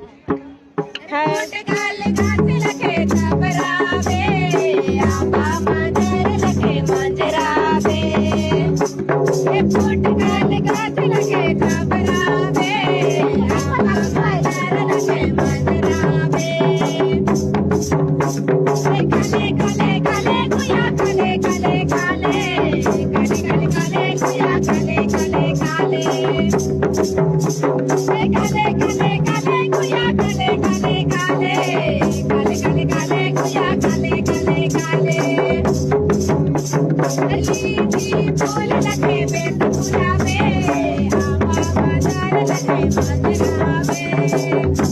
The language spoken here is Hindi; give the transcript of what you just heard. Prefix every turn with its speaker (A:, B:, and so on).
A: पोट गाल घात लखे घबरावे आंबा मांजर लखे मांजरावे पोट गाल घात लखे घबरावे आंबा मांजर लखे मांजरावे काले काले काले कुया काले काले काले काले काले काले कुया काले काले काले काले काले काले कुया काले काले काले काले काले काले कुया काले काले काले लीची फूल लखे बेट फुलावे आंबा बाजार लखे मांजरावे लीची